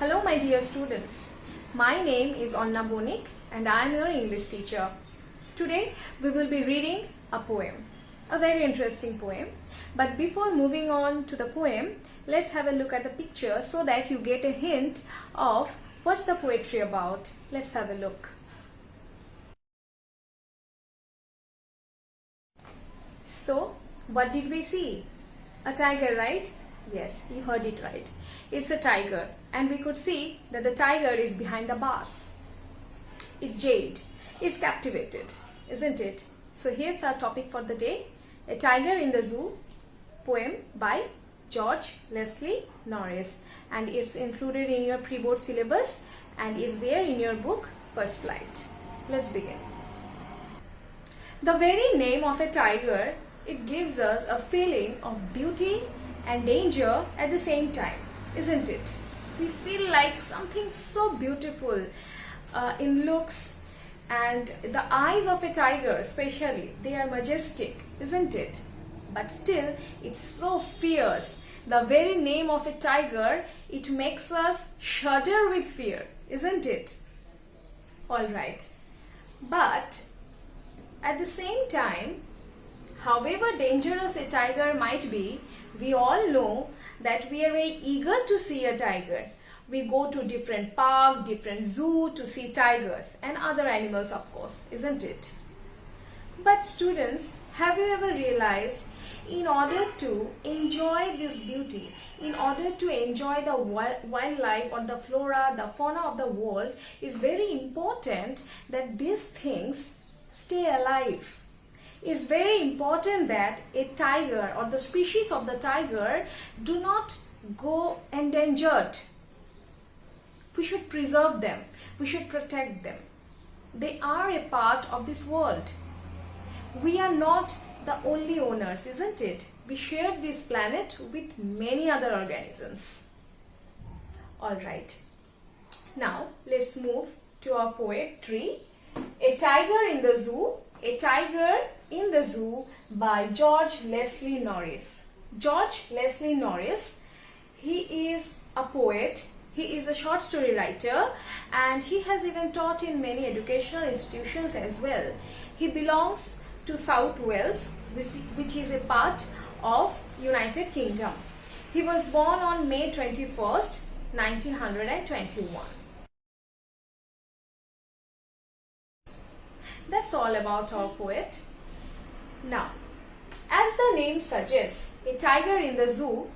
Hello my dear students, my name is Banik and I am your English teacher. Today we will be reading a poem, a very interesting poem. But before moving on to the poem, let's have a look at the picture so that you get a hint of what's the poetry about. Let's have a look. So, what did we see? A tiger, right? Yes, you heard it right. It's a tiger, and we could see that the tiger is behind the bars. It's jailed. It's captivated, isn't it? So here's our topic for the day. A Tiger in the Zoo, poem by LESLIE NORRIS, and it's included in your pre-board syllabus and it's there in your book First Flight. Let's begin. The very name of a tiger, it gives us a feeling of beauty and danger at the same time, isn't it? We feel like something so beautiful in looks, and the eyes of a tiger especially, they are majestic, isn't it? But still, it's so fierce. The very name of a tiger, it makes us shudder with fear, isn't it? Alright, but at the same time, however dangerous a tiger might be, we all know that we are very eager to see a tiger. We go to different parks, different zoos to see tigers and other animals, of course, isn't it? But students, have you ever realized, in order to enjoy this beauty, in order to enjoy the wildlife or the flora, the fauna of the world, it's very important that these things stay alive. It's very important that a tiger or the species of the tiger do not go endangered. We should preserve them. We should protect them. They are a part of this world. We are not the only owners, isn't it? We share this planet with many other organisms. Alright. Now, let's move to our poetry. A Tiger in the Zoo. A Tiger in the Zoo by LESLIE NORRIS. LESLIE NORRIS, he is a poet, he is a short story writer, and he has even taught in many educational institutions as well. He belongs to South Wales, which is a part of United Kingdom. He was born on May 21st, 1921. That's all about our poet. Now, as the name suggests, a tiger in the zoo,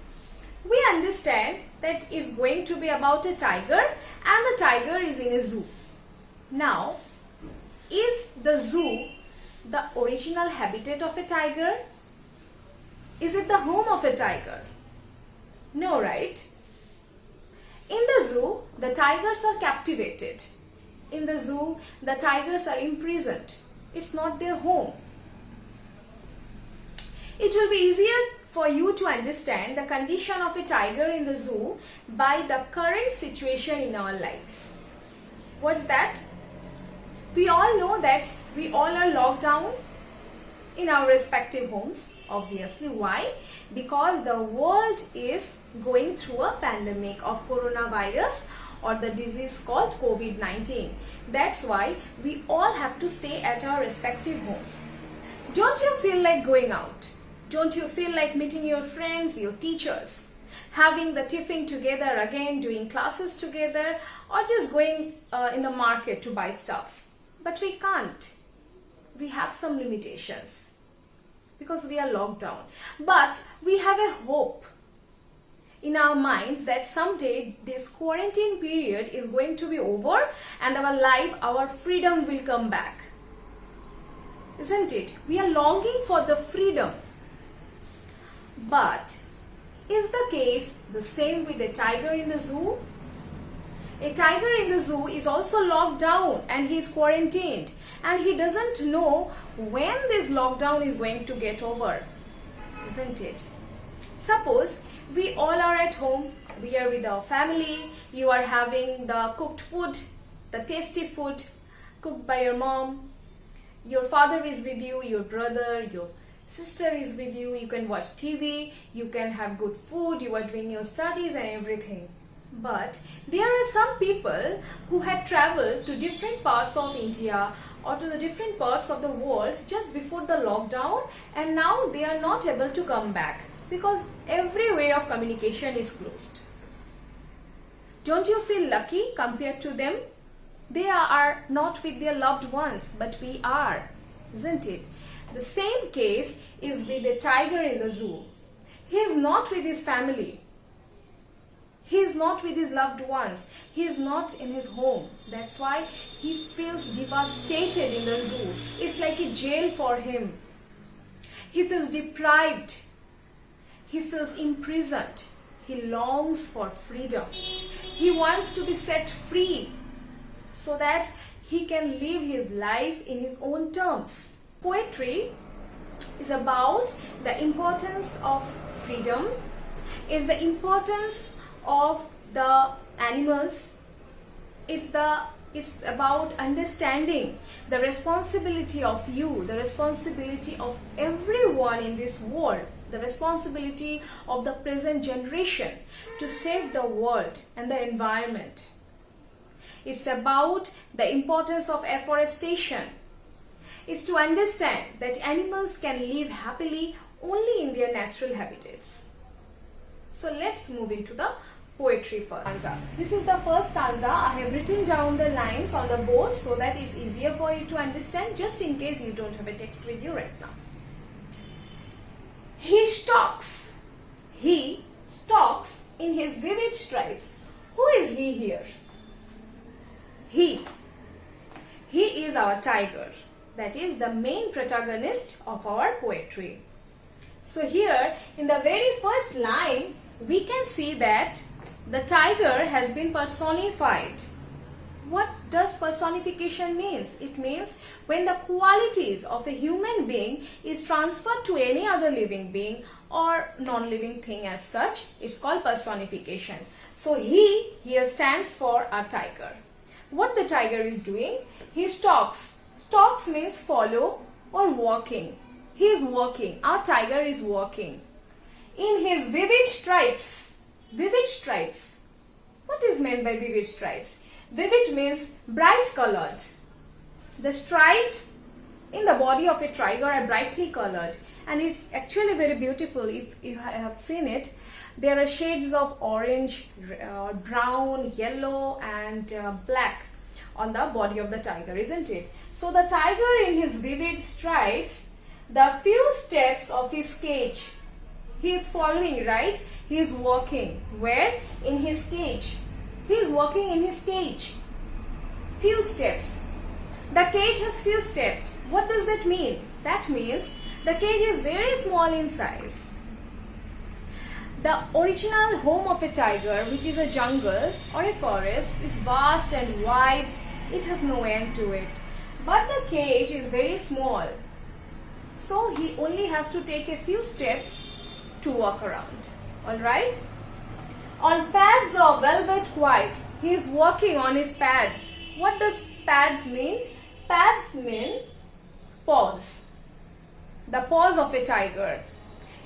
we understand that it's going to be about a tiger and the tiger is in a zoo. Now, is the zoo the original habitat of a tiger? Is it the home of a tiger? No, right? In the zoo, the tigers are captivated. In the zoo, the tigers are imprisoned. It's not their home. It will be easier for you to understand the condition of a tiger in the zoo by the current situation in our lives. What's that? We all know that we all are locked down in our respective homes. Obviously, why? Because the world is going through a pandemic of coronavirus, or the disease called COVID-19. That's why we all have to stay at our respective homes. Don't you feel like going out? Don't you feel like meeting your friends, your teachers, having the tiffin together again, doing classes together, or just going in the market to buy stuffs? But we can't. We have some limitations because we are locked down. But we have a hope in our minds that someday this quarantine period is going to be over and our life, our freedom will come back. Isn't it? We are longing for the freedom. But is the case the same with a tiger in the zoo? A tiger in the zoo is also locked down and he is quarantined, and he doesn't know when this lockdown is going to get over. Isn't it? Suppose we all are at home, we are with our family, you are having the cooked food, the tasty food cooked by your mom, your father is with you, your brother, your sister is with you, you can watch TV, you can have good food, you are doing your studies and everything. But there are some people who had traveled to different parts of India or to the different parts of the world just before the lockdown, and now they are not able to come back because every way of communication is closed. Don't you feel lucky compared to them? They are not with their loved ones, but we are, isn't it? The same case is with a tiger in the zoo. He is not with his family. He is not with his loved ones. He is not in his home. That's why he feels devastated in the zoo. It's like a jail for him. He feels deprived. He feels imprisoned. He longs for freedom. He wants to be set free so that he can live his life in his own terms. Poetry is about the importance of freedom. It's the importance of the animals. It's about understanding the responsibility of you, the responsibility of everyone in this world, the responsibility of the present generation to save the world and the environment. It's about the importance of afforestation. It's to understand that animals can live happily only in their natural habitats. So let's move into the poetry first. Stanza. This is the first stanza. I have written down the lines on the board so that it's easier for you to understand, just in case you don't have a text with you right now. He stalks in his vivid stripes. Who is he here? He is our tiger. That is the main protagonist of our poetry. So here in the very first line we can see that the tiger has been personified. What does personification means? It means when the qualities of a human being is transferred to any other living being or non-living thing as such, it's called personification. So he here stands for a tiger. What the tiger is doing? He stalks. Stalks means follow or walking. He is walking. Our tiger is walking. In his vivid stripes. Vivid stripes. What is meant by vivid stripes? Vivid means bright colored. The stripes in the body of a tiger are brightly colored, and it's actually very beautiful. If you have seen it, there are shades of orange, brown, yellow and black on the body of the tiger, isn't it? So the tiger in his vivid stripes, the few steps of his cage, he is following, right? He is walking. Where? In his cage. He is walking in his cage. Few steps. The cage has few steps. What does that mean? That means the cage is very small in size. The original home of a tiger, which is a jungle or a forest, is vast and wide. It has no end to it. But the cage is very small. So he only has to take a few steps to walk around. Alright? On pads of velvet white, he is walking on his pads. What does pads mean? Pads mean paws. The paws of a tiger.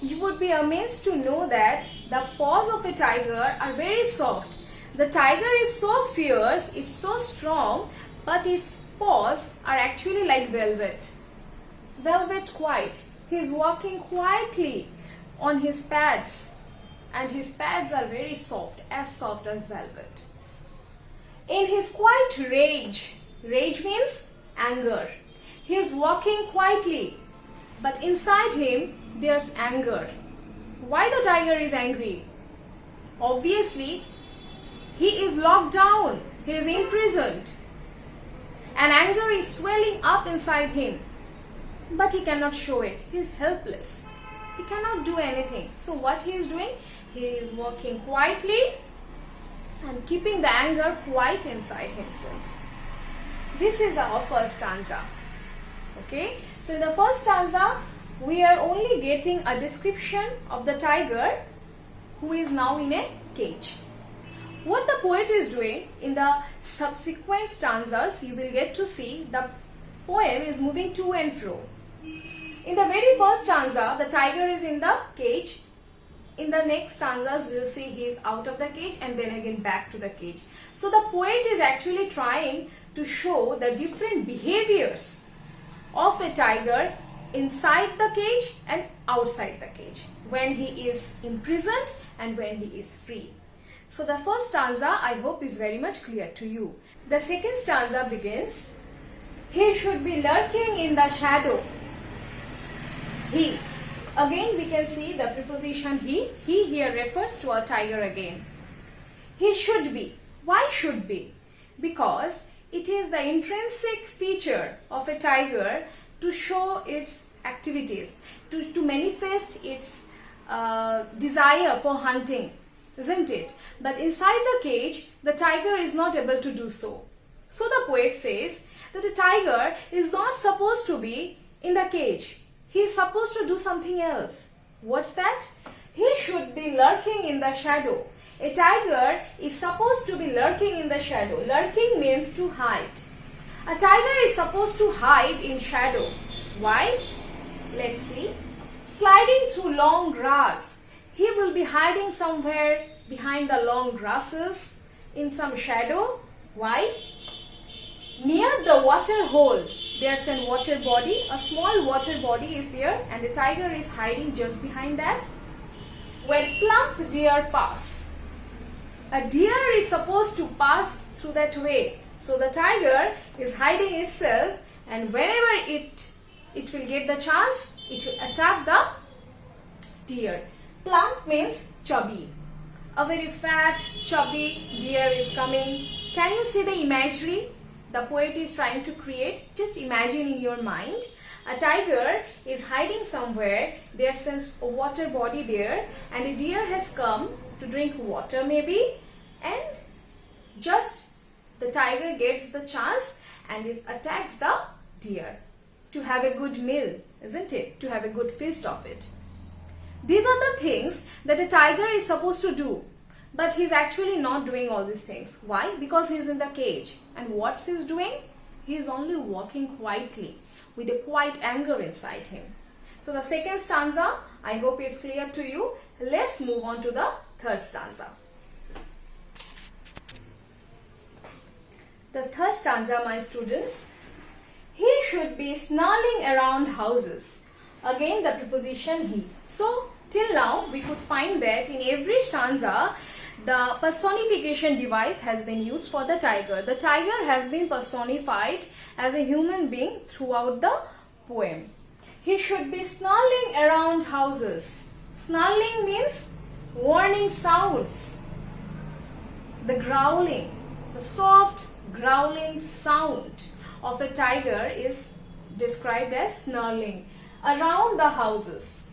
You would be amazed to know that the paws of a tiger are very soft. The tiger is so fierce, it's so strong, but its paws are actually like velvet. Velvet white. He is walking quietly on his pads, and his pads are very soft as velvet. In his quiet rage, rage means anger, he is walking quietly, but inside him there's anger. Why the tiger is angry? Obviously, he is locked down, he is imprisoned, and anger is swelling up inside him, but he cannot show it. He is helpless. He cannot do anything. So what he is doing? He is walking quietly and keeping the anger quite inside himself. This is our first stanza. Okay. So in the first stanza, we are only getting a description of the tiger who is now in a cage. What the poet is doing in the subsequent stanzas, you will get to see the poem is moving to and fro. In the very first stanza, the tiger is in the cage. in the next stanzas we'll see he is out of the cage and then again back to the cage. So the poet is actually trying to show the different behaviors of a tiger inside the cage and outside the cage, when he is imprisoned and when he is free. So the first stanza I hope is very much clear to you. The second stanza begins, he should be lurking in the shadow. He. Again we can see the preposition he. He here refers to a tiger again. He should be. Why should be? Because it is the intrinsic feature of a tiger to show its activities, to manifest its desire for hunting, isn't it? But inside the cage, the tiger is not able to do so. So the poet says that the tiger is not supposed to be in the cage. He is supposed to do something else. What's that? He should be lurking in the shadow. A tiger is supposed to be lurking in the shadow. Lurking means to hide. A tiger is supposed to hide in shadow. Why? Let's see. Sliding through long grass. He will be hiding somewhere behind the long grasses in some shadow. Why? Near the water hole, there's a water body. A small water body is there and the tiger is hiding just behind that. Where plump deer pass. A deer is supposed to pass through that way. So the tiger is hiding itself, and whenever it will get the chance, it will attack the deer. Plump means chubby. A very fat, chubby deer is coming. Can you see the imagery the poet is trying to create? Just imagine in your mind. A tiger is hiding somewhere. There's a water body there and a deer has come to drink water maybe, and just the tiger gets the chance and attacks the deer to have a good meal, isn't it? To have a good feast of it. These are the things that a tiger is supposed to do, but he's actually not doing all these things. Why? Because he's in the cage. And what's he doing? He is only walking quietly with a quiet anger inside him. So the second stanza, I hope it's clear to you. Let's move on to the third stanza. The third stanza, my students, he should be snarling around houses. Again the preposition he. So till now we could find that in every stanza the personification device has been used for the tiger. The tiger has been personified as a human being throughout the poem. He should be snarling around houses. Snarling means warning sounds. The growling, the soft growling sound of a tiger is described as snarling around the houses.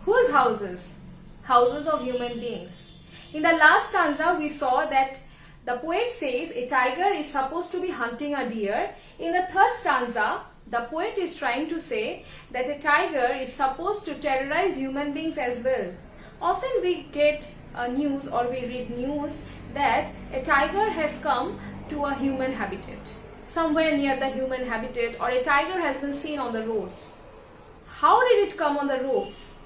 Whose houses? Houses of human beings. In the last stanza we saw that the poet says a tiger is supposed to be hunting a deer. In the third stanza the poet is trying to say that a tiger is supposed to terrorize human beings as well. Often we get news or we read news that a tiger has come to a human habitat, somewhere near the human habitat, or a tiger has been seen on the roads. How did it come on the roads?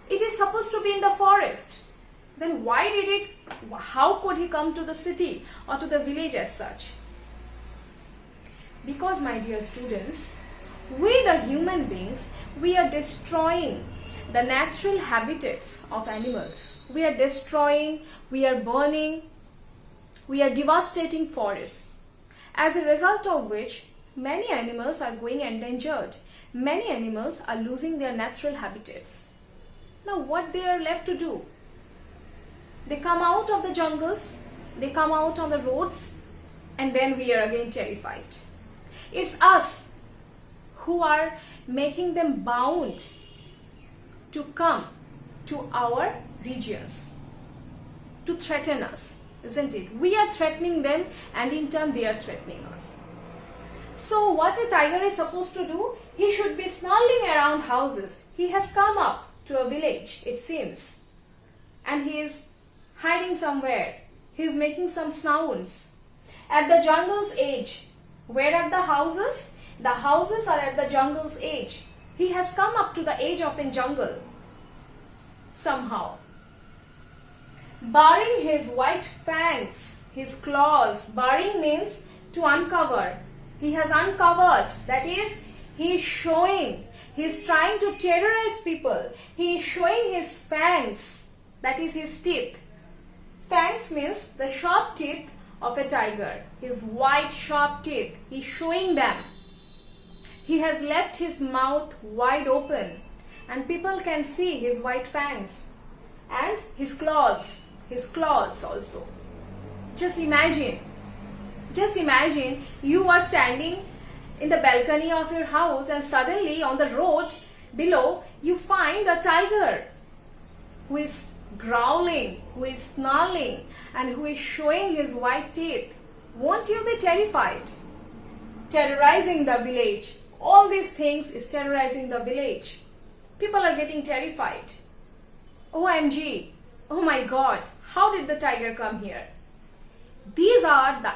It is supposed to be in the forest. Then how could he come to the city or to the village as such? Because, my dear students, we the human beings, we are destroying the natural habitats of animals. We are destroying, we are burning, we are devastating forests. As a result of which, many animals are going endangered. Many animals are losing their natural habitats. Now what they are left to do? They come out of the jungles, they come out on the roads, and then we are again terrified. It's us who are making them bound to come to our regions, to threaten us, isn't it? We are threatening them and in turn they are threatening us. So what a tiger is supposed to do? He should be snarling around houses. He has come up to a village, it seems, and he is hiding somewhere. He is making some sounds. At the jungle's edge. Where are the houses? The houses are at the jungle's edge. He has come up to the edge of a jungle somehow. baring his white fangs, his claws. Baring means to uncover. He has uncovered, that is, he is showing. He is trying to terrorize people. He is showing his fangs, that is his teeth. Fangs means the sharp teeth of a tiger. His white sharp teeth, he is showing them. He has left his mouth wide open and people can see his white fangs and his claws also. Just imagine you are standing in the balcony of your house and suddenly on the road below you find a tiger who is growling, who is snarling and who is showing his white teeth. Won't you be terrified? Terrorizing the village. All these things is terrorizing the village. People are getting terrified. OMG, oh my God, how did the tiger come here? These are the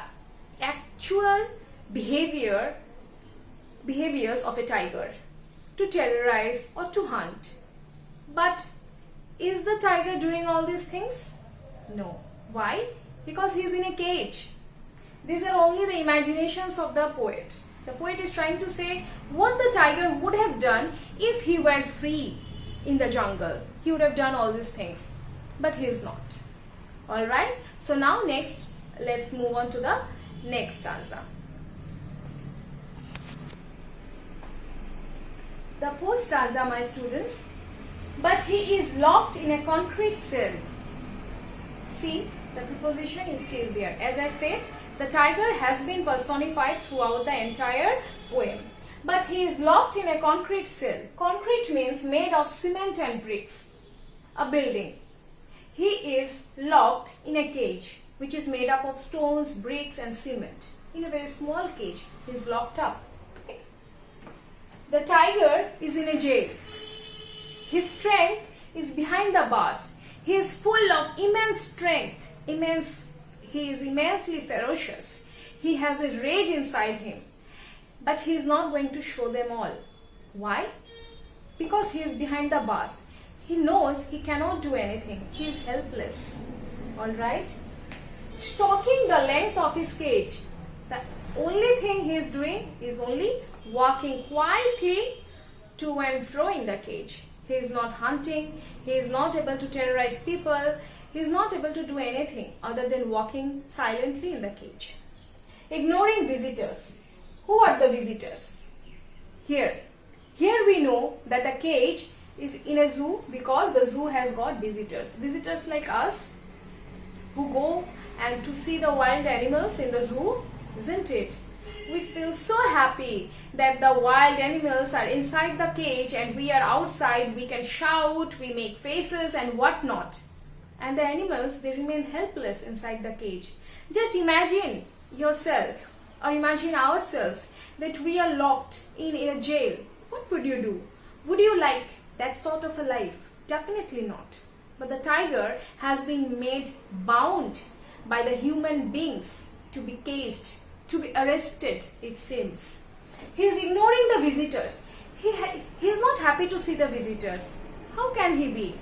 actual behaviors of a tiger, to terrorize or to hunt. But is the tiger doing all these things? No. Why? Because he is in a cage. These are only the imaginations of the poet. The poet is trying to say what the tiger would have done if he were free in the jungle. He would have done all these things. But he is not. Alright. So now next, let's move on to the next stanza. The fourth stanza, my students. But he is locked in a concrete cell. See, the preposition is still there. As I said, the tiger has been personified throughout the entire poem. But he is locked in a concrete cell. Concrete means made of cement and bricks. A building. He is locked in a cage which is made up of stones, bricks and cement. In a very small cage, he is locked up. Okay. The tiger is in a jail. His strength is behind the bars. He is full of immense strength. He is immensely ferocious. He has a rage inside him. But he is not going to show them all. Why? Because he is behind the bars. He knows he cannot do anything. He is helpless. Alright? Stalking the length of his cage. The only thing he is doing is only walking quietly to and fro in the cage. He is not hunting. He is not able to terrorize people. He is not able to do anything other than walking silently in the cage. Ignoring visitors. Who are the visitors? Here we know that the cage is in a zoo because the zoo has got visitors. Visitors like us who go and to see the wild animals in the zoo, isn't it? We feel so happy that the wild animals are inside the cage and we are outside. We can shout, we make faces and whatnot. And the animals, they remain helpless inside the cage. Just imagine yourself or imagine ourselves that we are locked in a jail. What would you do? Would you like that sort of a life? Definitely not. But the tiger has been made bound by the human beings to be caged, to be arrested, it seems. He is ignoring the visitors. He is not happy to see the visitors. How can he be?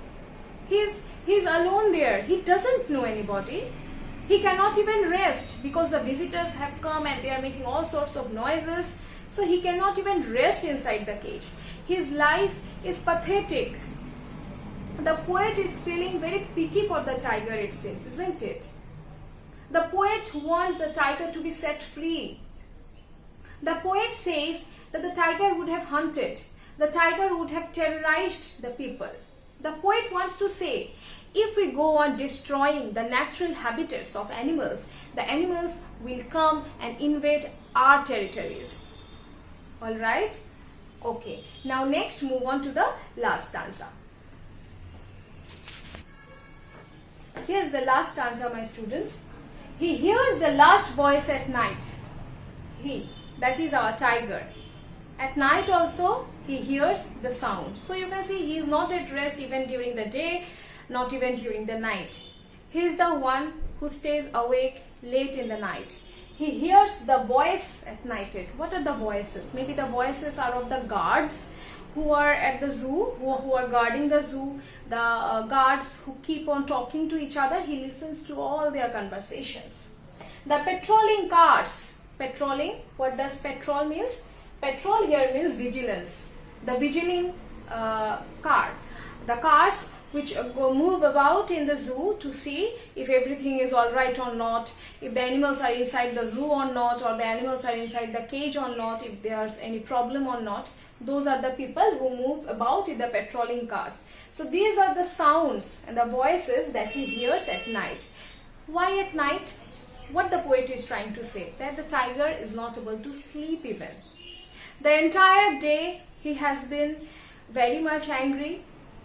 He is alone there. He doesn't know anybody. He cannot even rest because the visitors have come and they are making all sorts of noises. So he cannot even rest inside the cage. His life is pathetic. The poet is feeling very pity for the tiger, it seems, isn't it? The poet wants the tiger to be set free. The poet says that the tiger would have hunted. The tiger would have terrorized the people. The poet wants to say, if we go on destroying the natural habitats of animals, the animals will come and invade our territories. Alright? Okay. Now next move on to the last stanza. Here's the last stanza, my students. He hears the last voice at night. He, that is our tiger. At night also, he hears the sound. So you can see he is not at rest even during the day, not even during the night. He is the one who stays awake late in the night. He hears the voice at night. What are the voices? Maybe the voices are of the guards who are at the zoo, who are guarding the zoo, the guards who keep on talking to each other, he listens to all their conversations. The patrolling cars, patrolling, what does patrol means? Patrol here means vigilance. The vigiling car, the cars which move about in the zoo to see if everything is all right or not, if the animals are inside the zoo or not, or the animals are inside the cage or not, if there's any problem or not. Those are the people who move about in the patrolling cars. So these are the sounds and the voices that he hears at night. Why at night? What the poet is trying to say, that the tiger is not able to sleep even. The entire day he has been very much angry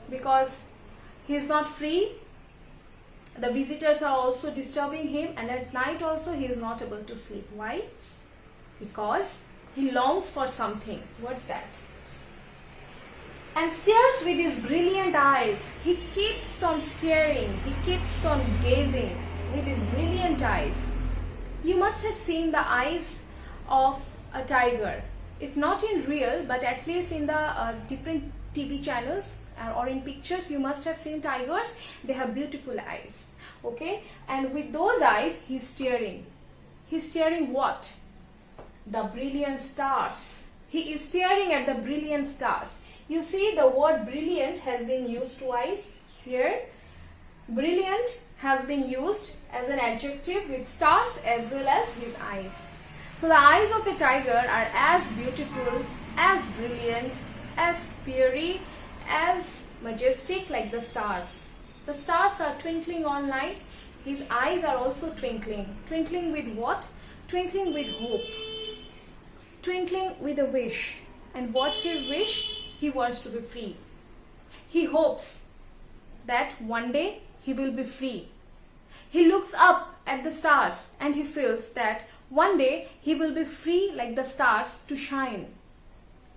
because he is not free. The visitors are also disturbing him, and at night also he is not able to sleep. Why? Because he longs for something. What's that? And stares with his brilliant eyes. He keeps on staring. He keeps on gazing with his brilliant eyes. You must have seen the eyes of a tiger. If not in real, but at least in the different TV channels or in pictures, you must have seen tigers. They have beautiful eyes. Okay? And with those eyes, he's staring. He's staring what? The brilliant stars. He is staring at the brilliant stars. You see, the word brilliant has been used twice here. Brilliant has been used as an adjective with stars as well as his eyes. So the eyes of a tiger are as beautiful, as brilliant, as fiery, as majestic like the stars. The stars are twinkling all night. His eyes are also twinkling. Twinkling with what? Twinkling with hope. Twinkling with a wish. And what's his wish? He wants to be free. He hopes that one day he will be free. He looks up at the stars and he feels that one day he will be free like the stars to shine.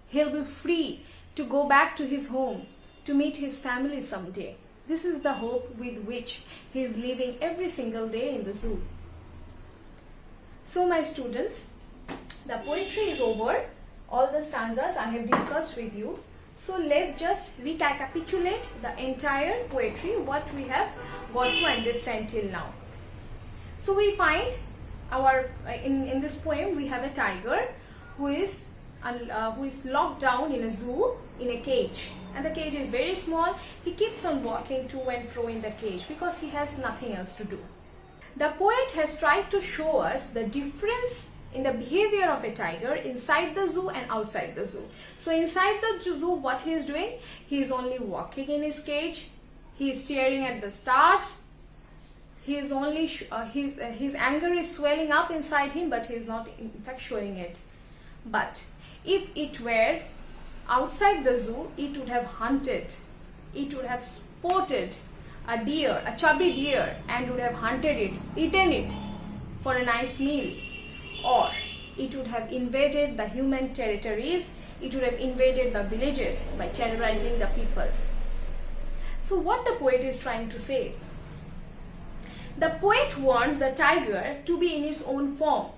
He'll be free to go back to his home, to meet his family someday. This is the hope with which he is living every single day in the zoo. So my students, the poetry is over. All the stanzas I have discussed with you. So let's just recapitulate the entire poetry, what we have got to understand till now. So we find our in this poem we have a tiger who is locked down in a zoo, in a cage, and the cage is very small. He keeps on walking to and fro in the cage because he has nothing else to do. The poet has tried to show us the difference in the behavior of a tiger inside the zoo and outside the zoo. So inside the zoo, what he is doing? He is only walking in his cage. He is staring at the stars. He is only his anger is swelling up inside him, but he is not in fact showing it. But if it were outside the zoo, it would have hunted. It would have spotted a deer, a chubby deer, and would have hunted it, eaten it for a nice meal. Or it would have invaded the human territories. It would have invaded the villages by terrorizing the people. So what the poet is trying to say? The poet wants the tiger to be in its own form.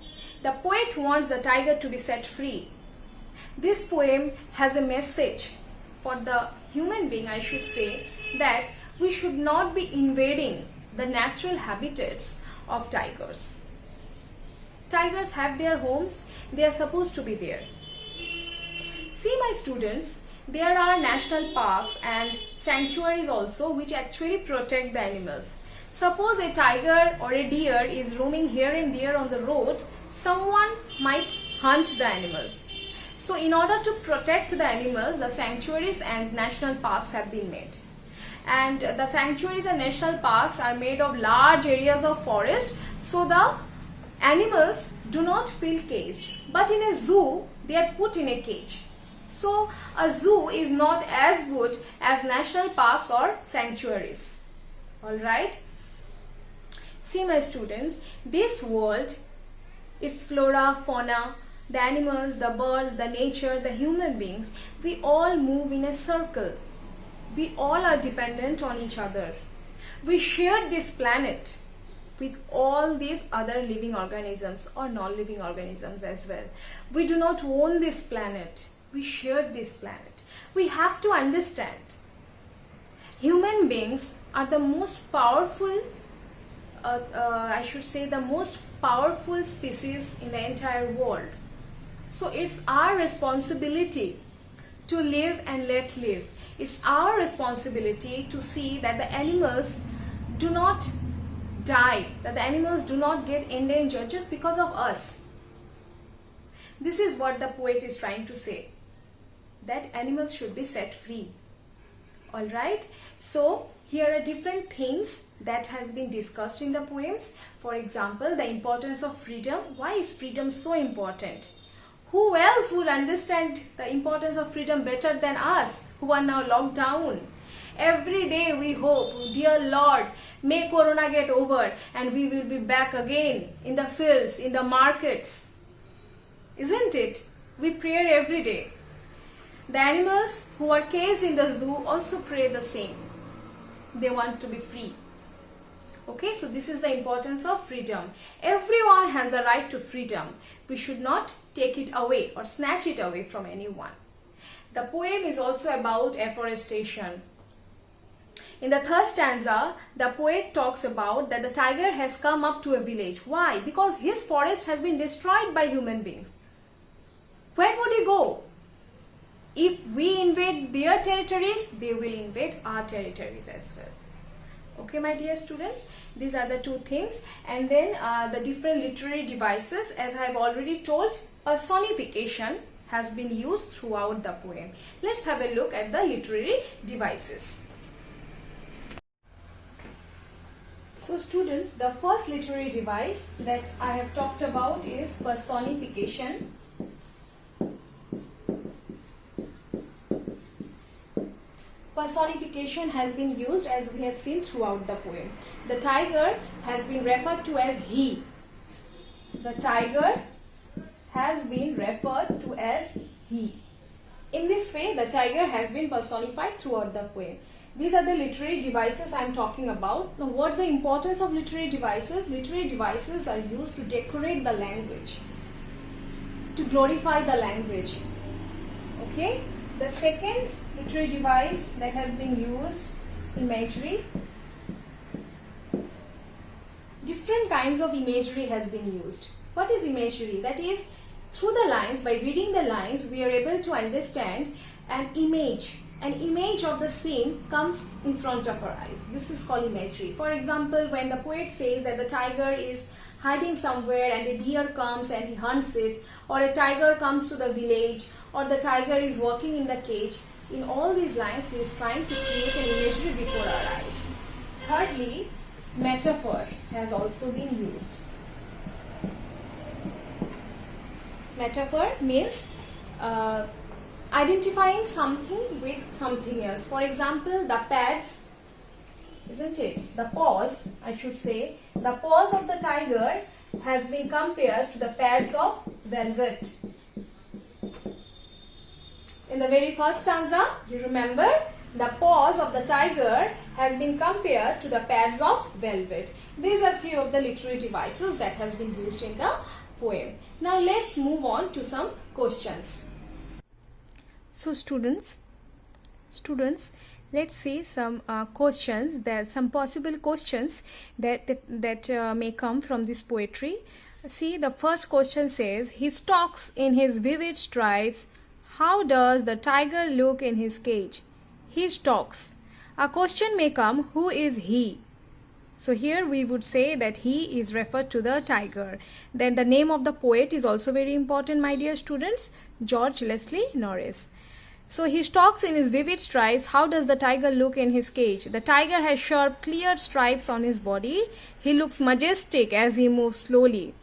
The poet wants the tiger to be set free. This poem has a message for the human being, I should say, that we should not be invading the natural habitats of tigers. Tigers have their homes. They are supposed to be there. See my students, there are national parks and sanctuaries also which actually protect the animals. Suppose a tiger or a deer is roaming here and there on the road, someone might hunt the animal. So in order to protect the animals, the sanctuaries and national parks have been made. And the sanctuaries and national parks are made of large areas of forest, so the animals do not feel caged. But in a zoo, they are put in a cage. So a zoo is not as good as national parks or sanctuaries. Alright? See my students, this world, its flora, fauna, the animals, the birds, the nature, the human beings, we all move in a circle. We all are dependent on each other. We share this planet with all these other living organisms or non-living organisms as well. We do not own this planet. We share this planet. we have to understand human beings are the most powerful, I should say the most powerful species in the entire world. So it's our responsibility to live and let live. It's our responsibility to see that the animals do not die, that the animals do not get endangered just because of us. This is what the poet is trying to say, that animals should be set free. Alright, so here are different things that has been discussed in the poems. For example, the importance of freedom. Why is freedom so important? Who else would understand the importance of freedom better than us who are now locked down? Every day we hope, dear Lord, may Corona get over and we will be back again in the fields, in the markets. Isn't it? We pray every day. The animals who are caged in the zoo also pray the same. They want to be free. Okay, so this is the importance of freedom. Everyone has the right to freedom. We should not take it away or snatch it away from anyone. The poem is also about afforestation. In the third stanza, the poet talks about that the tiger has come up to a village. Why? Because his forest has been destroyed by human beings. Where would he go? If we invade their territories, they will invade our territories as well. Okay, my dear students, these are the two things. And then the different literary devices, as I have already told, personification has been used throughout the poem. Let's have a look at the literary devices. So students, the first literary device that I have talked about is personification. Personification has been used, as we have seen, throughout the poem. The tiger has been referred to as he. The tiger has been referred to as he. In this way, the tiger has been personified throughout the poem. These are the literary devices I am talking about. Now, what's the importance of literary devices? Literary devices are used to decorate the language, to glorify the language. Okay? The second literary device that has been used, imagery. Different kinds of imagery has been used. What is imagery? That is, through the lines, by reading the lines, we are able to understand an image. An image of the scene comes in front of our eyes. This is called imagery. For example, when the poet says that the tiger is hiding somewhere and a deer comes and he hunts it, or a tiger comes to the village, or the tiger is walking in the cage, in all these lines he is trying to create an imagery before our eyes. Thirdly, metaphor has also been used. Metaphor means identifying something with something else. For example, the pads, isn't it? The paws, I should say, the paws of the tiger has been compared to the pads of velvet. In the very first stanza, you remember, the paws of the tiger has been compared to the pads of velvet. These are few of the literary devices that has been used in the poem. Now let's move on to some questions. So students, let's see some questions. There are some possible questions that may come from this poetry. See, the first question says, he stalks in his vivid stripes. How does the tiger look in his cage? He stalks. A question may come, who is he? So here we would say that he is referred to the tiger. Then the name of the poet is also very important, my dear students. George Leslie Norris. So he stalks in his vivid stripes. How does the tiger look in his cage? The tiger has sharp, clear stripes on his body. He looks majestic as he moves slowly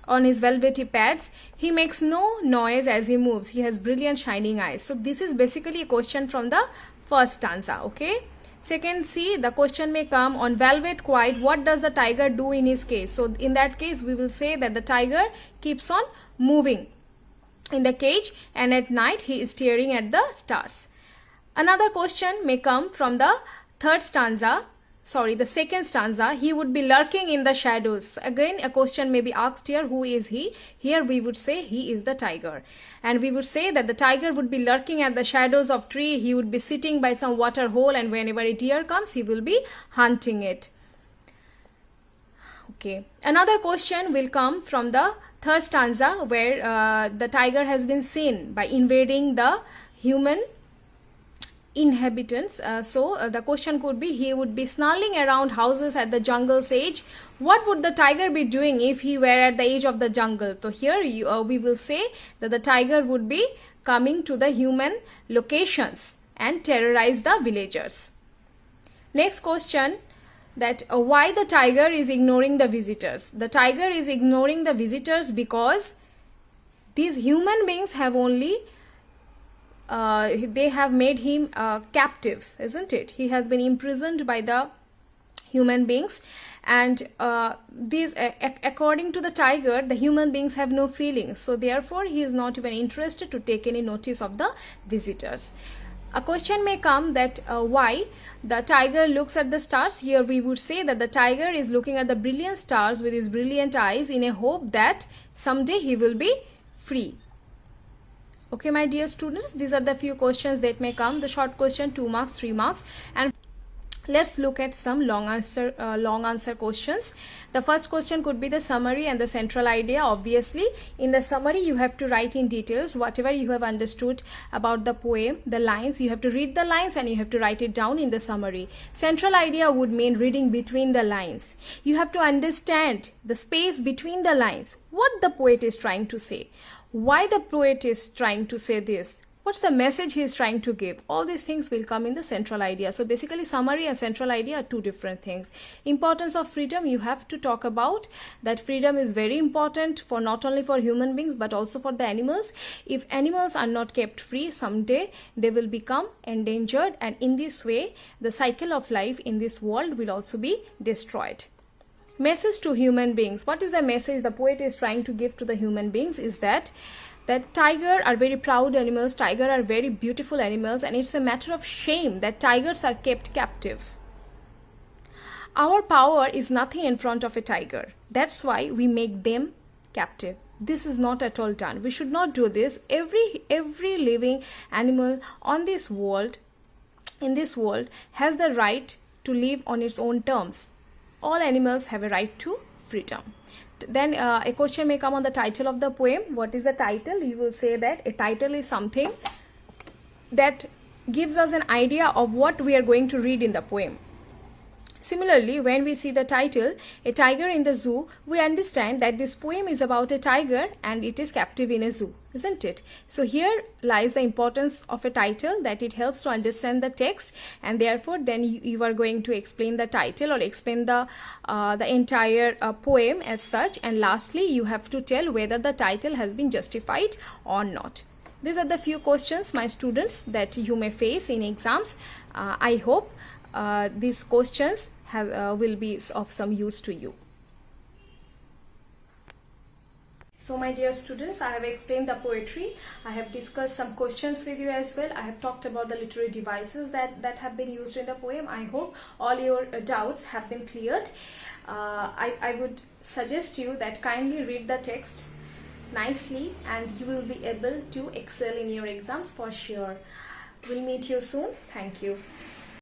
on his velvety pads. He makes no noise as he moves. He has brilliant shining eyes. So this is basically a question from the first stanza. Okay. Second, see, the question may come, on velvet quiet, what does the tiger do in his cage? So in that case, we will say that the tiger keeps on moving in the cage, and at night he is staring at the stars. Another question may come from the third stanza. the second stanza, he would be lurking in the shadows. Again, a question may be asked here, who is he? Here we would say he is the tiger. And we would say that the tiger would be lurking at the shadows of tree. He would be sitting by some water hole, and whenever a deer comes, he will be hunting it. Okay. Another question will come from the third stanza, where the tiger has been seen by invading the human inhabitants. The question could be, he would be snarling around houses at the jungle's edge. What would the tiger be doing if he were at the edge of the jungle? So here we will say that the tiger would be coming to the human locations and terrorize the villagers. Next question, that why the tiger is ignoring the visitors. The tiger is ignoring the visitors because these human beings have only they have made him captive, isn't it? He has been imprisoned by the human beings, and according to the tiger, the human beings have no feelings, so therefore he is not even interested to take any notice of the visitors. A question may come that why the tiger looks at the stars. Here we would say that the tiger is looking at the brilliant stars with his brilliant eyes in a hope that someday he will be free. Okay, my dear students, these are the few questions that may come. The short question, 2 marks, 3 marks, and let's look at some long answer questions. The first question could be the summary and the central idea. Obviously, in the summary, you have to write in details whatever you have understood about the poem, the lines. You have to read the lines and you have to write it down in the summary. Central idea would mean reading between the lines. You have to understand the space between the lines, what the poet is trying to say, why the poet is trying to say this, what's the message he is trying to give. All these things will come in the central idea. So basically, summary and central idea are two different things. Importance of freedom, you have to talk about that freedom is very important for not only for human beings but also for the animals. If animals are not kept free, someday they will become endangered, and in this way the cycle of life in this world will also be destroyed. Message to human beings. What is the message the poet is trying to give to the human beings is that tiger are very proud animals, tiger are very beautiful animals, and it's a matter of shame that tigers are kept captive. Our power is nothing in front of a tiger. That's why we make them captive. This is not at all done. We should not do this. Every living animal on this world, in this world, has the right to live on its own terms. All animals have a right to freedom. Then a question may come on the title of the poem. What is the title? You will say that a title is something that gives us an idea of what we are going to read in the poem. Similarly, when we see the title, A Tiger in the Zoo, we understand that this poem is about a tiger and it is captive in a zoo, isn't it? So here lies the importance of a title, that it helps to understand the text, and therefore then you are going to explain the title or explain the entire poem as such, and lastly you have to tell whether the title has been justified or not. These are the few questions, my students, that you may face in exams. I hope these questions will be of some use to you. So my dear students, I have explained the poetry. I have discussed some questions with you as well. I have talked about the literary devices that have been used in the poem. I hope all your doubts have been cleared. I would suggest you that kindly read the text nicely and you will be able to excel in your exams for sure. We'll meet you soon. Thank you.